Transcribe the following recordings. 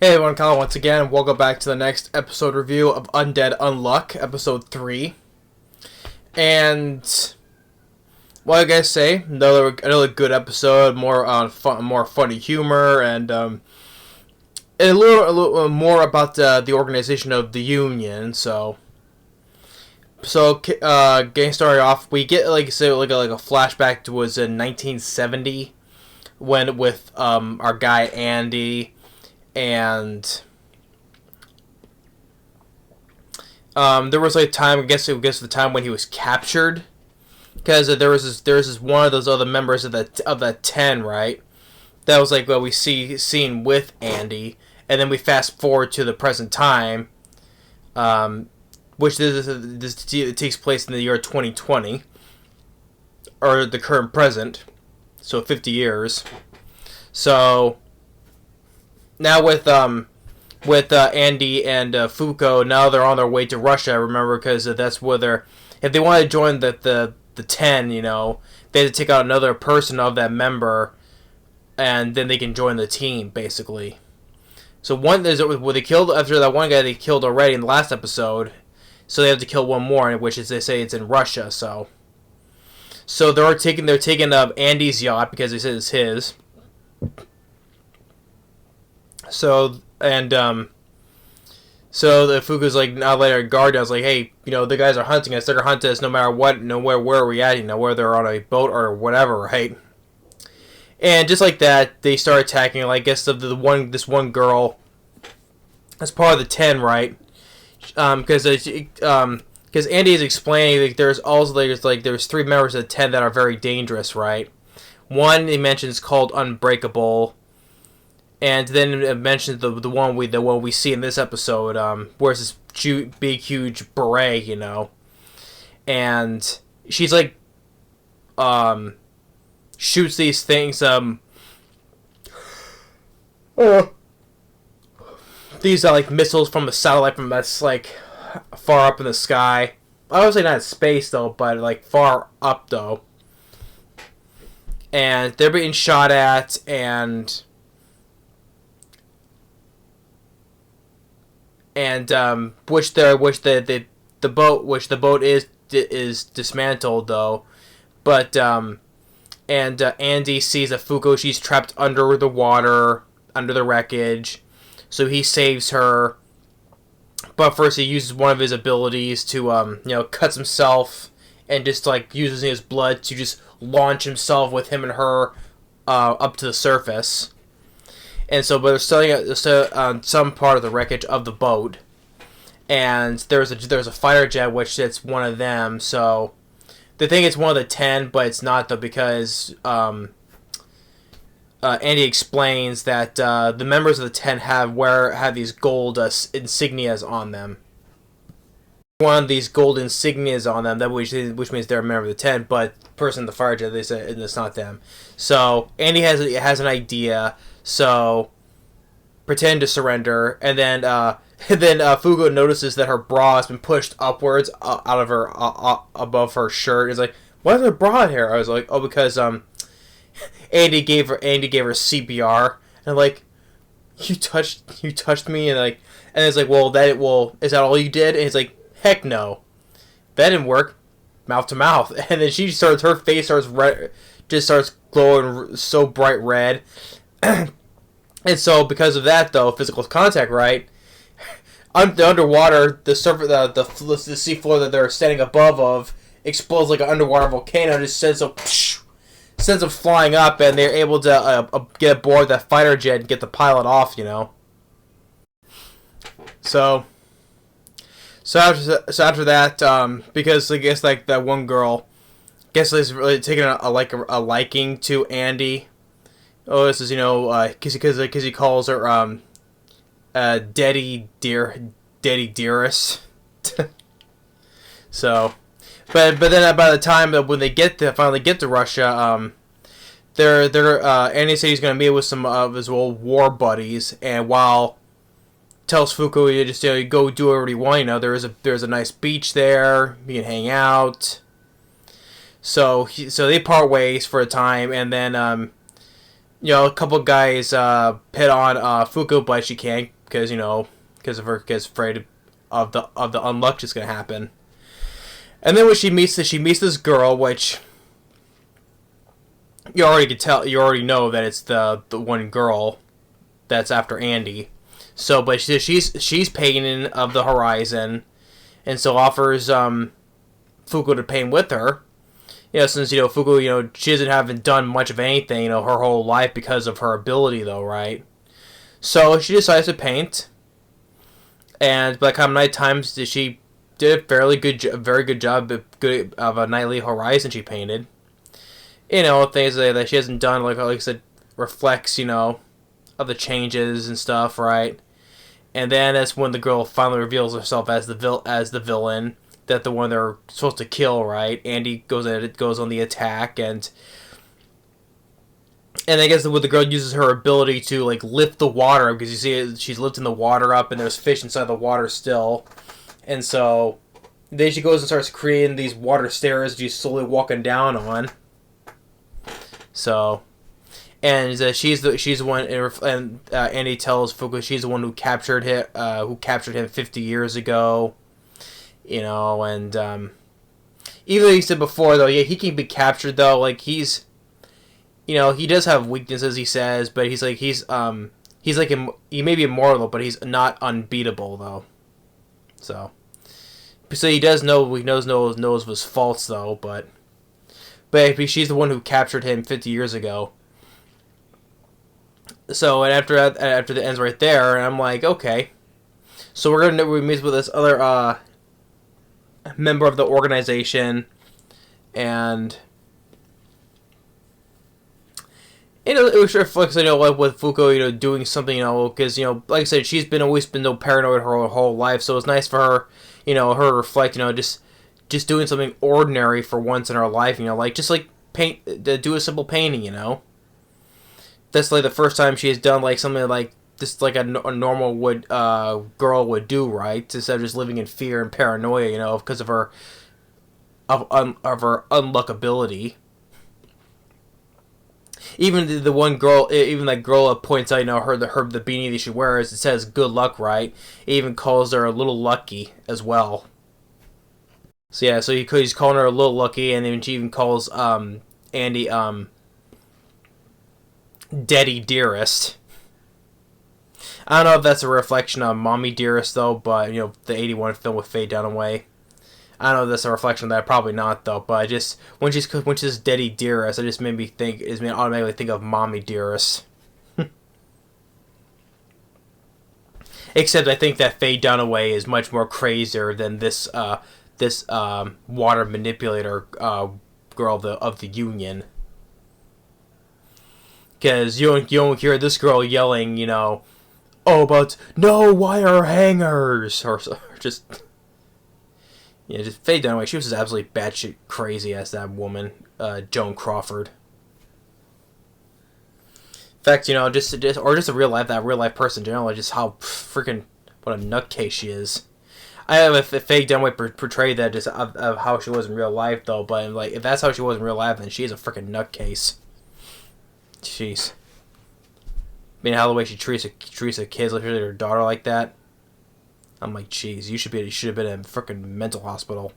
Hey everyone, Kyle once again. Welcome back to the next episode review of Undead Unluck, episode 3. And what I gotta say, another good episode, more funny humor, and a little more about the organization of the Union. Getting started off, we get like a flashback to was in 1970 when with our guy Andy. And there was like time, I guess the time when he was captured, because there was this one of those other members of the 10, right? That was like what we seen with Andy, and then we fast forward to the present time, which this takes place in the year 2020, or the current present, so 50 years. So now with Andy and Fuko, now they're on their way to Russia. Remember, because that's where if they want to join the 10, they have to take out another person of that member, and then they can join the team basically. So they killed after that one guy they killed already in the last episode, so they have to kill one more, which is they say it's in Russia. So they're taking Andy's yacht because they said it's his. So the Fuku's like, now later guard down, like, hey, the guys are hunting us. They're gonna hunt us no matter what, where we at, whether on a boat or whatever, right? And just like that, they start attacking. Like, I guess this one girl, that's part of the 10, right? Because Andy is explaining like there's three members of the 10 that are very dangerous, right? One he mentions called Unbreakable. And then it mentions the one we see in this episode, wears this big huge beret, and she's like, shoots these things, these are like missiles from a satellite that's like far up in the sky. Obviously not in space though, but like far up though. And they're being shot at, and which the boat is dismantled though, but Andy sees that Fuko, she's trapped under the water, under the wreckage, so he saves her. But first he uses one of his abilities to cuts himself and just like uses his blood to just launch himself with him and her up to the surface. And so, but they're still on some part of the wreckage of the boat, and there's a fighter jet which it's one of them. So they think it's one of the 10, but it's not though, because Andy explains that the members of the 10 have these gold insignias on them. One of these gold insignias on them, which means they're a member of the 10, but person in the fire jet, they say it's not them. So Andy has an idea. So pretend to surrender, and then Fugo notices that her bra has been pushed upwards out of her above her shirt. He's like, "Why is there bra here?" I was like, "Oh, because Andy gave her CPR." And I'm like, you touched me, and it's like, is that all you did? And he's like, "Heck no, that didn't work." Mouth to mouth, and then her face starts glowing so bright red. And so, because of that, though, physical contact, right? Underwater, the surface, the seafloor that they're standing above of explodes like an underwater volcano. Just sends them flying up, and they're able to get aboard that fighter jet and get the pilot off. So after that, because I guess like that one girl, is really taking a liking to Andy. Oh, this is because he calls her Daddy Dearest. So, but then by the time that when they finally get to Russia, Andy said he's gonna meet with some of his old war buddies, and while tells Fuku you just go do whatever you want. There's a nice beach there, you can hang out. So they part ways for a time, and then a couple guys hit on Fuku, but she can't because because of her gets afraid of the unluck just gonna happen. And then when she meets this girl, which you already could tell, you already know that it's the one girl that's after Andy. So, but she's painting of the horizon, and so offers Fuku to paint with her. Since Fuku, she haven't done much of anything, her whole life because of her ability, though, right? So she decides to paint, and by the time night times, she did a very good job of a nightly horizon she painted. Things that she hasn't done, like I said, reflects, of the changes and stuff, right? And then that's when the girl finally reveals herself as the villain, that the one they're supposed to kill, right? Andy goes on the attack, and I guess what the girl uses her ability to like lift the water, because you see she's lifting the water up, and there's fish inside the water still, and so then she goes and starts creating these water stairs she's slowly walking down on. So, and she's the one, and Andy tells Fuku she's the one who captured him 50 years ago. And even though he said before, though, yeah, he can be captured, though. Like, he does have weaknesses, he says, but he may be immortal, but he's not unbeatable, though. So he does know, he knows of his faults, though, but she's the one who captured him 50 years ago. So, and after the ends right there, and I'm like, okay. So we meet with this other member of the organization, and it was reflects, like with Fuko, doing something, because like I said, she's always been paranoid her whole life, so it's nice for her, her to reflect, just doing something ordinary for once in her life, like just like do a simple painting, That's like the first time she has done like something like just like a normal girl would do, right? Instead of just living in fear and paranoia, because of her unluck ability. Even the one girl, even that girl points out, the beanie that she wears, it says "good luck," right? It even calls her a little lucky as well. So yeah, so he's calling her a little lucky, and then she even calls Andy Daddy Dearest. I don't know if that's a reflection of Mommy Dearest, though, but, the 81 film with Faye Dunaway. I don't know if that's a reflection of that, probably not, though, but I just, when she's Daddy Dearest, it just made me automatically think of Mommy Dearest. Except I think that Faye Dunaway is much more crazier than this water manipulator girl of the Union. Because you don't hear this girl yelling, but no wire hangers, or just just Faye Dunaway. She was just absolutely batshit crazy as that woman, Joan Crawford. In fact, just a real life person, generally, just how freaking what a nutcase she is. I have a Faye Dunaway portrayed that just of how she was in real life, though. But like, if that's how she was in real life, then she is a freaking nutcase. Jeez. How the way she treats her kids, like her daughter, like that. I'm like, jeez, you should have been in a freaking mental hospital.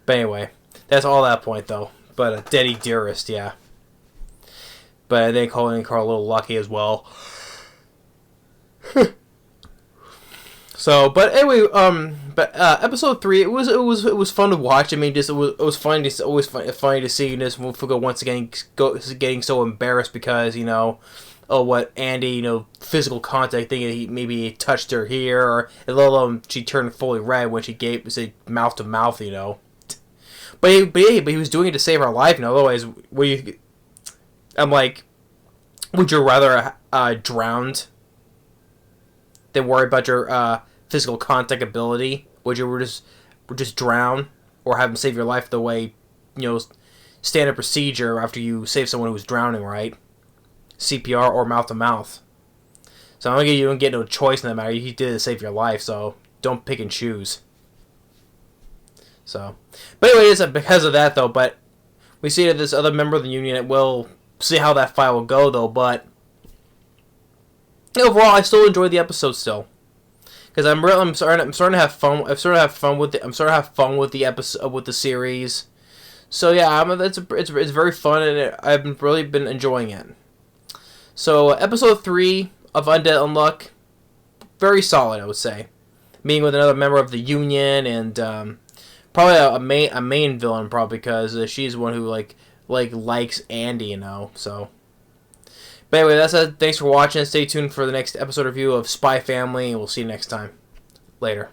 But anyway, that's all that point though. But Daddy Dearest, yeah. But they call her a little lucky as well. So, but anyway, episode 3, it was fun to watch. I mean, just it was funny. It's always funny to see this Fugo once again getting so embarrassed because what Andy physical contact thing. Maybe he touched her here, or let alone she turned fully red when she said mouth to mouth. But he was doing it to save her life. Otherwise, I'm like, would you rather drowned than worry about your physical contact ability? Would you just drown, or have him save your life the way standard procedure after you save someone who's drowning, right? CPR or mouth to mouth. So you don't get no choice in that matter. He did it to save your life, so don't pick and choose. So, but anyway, it's because of that though. But we see that this other member of the Union see how that fight will go though. But overall, I still enjoy the episode still. Because I'm starting to have fun. I'm starting to have fun with the episode with the series. So yeah, it's very fun, and I've really been enjoying it. So episode 3 of Undead Unluck, very solid, I would say. Meeting with another member of the Union, and probably a main villain, probably because she's one who likes Andy, you know. So, but anyway, that's it. Thanks for watching. Stay tuned for the next episode review of Spy Family, and we'll see you next time. Later.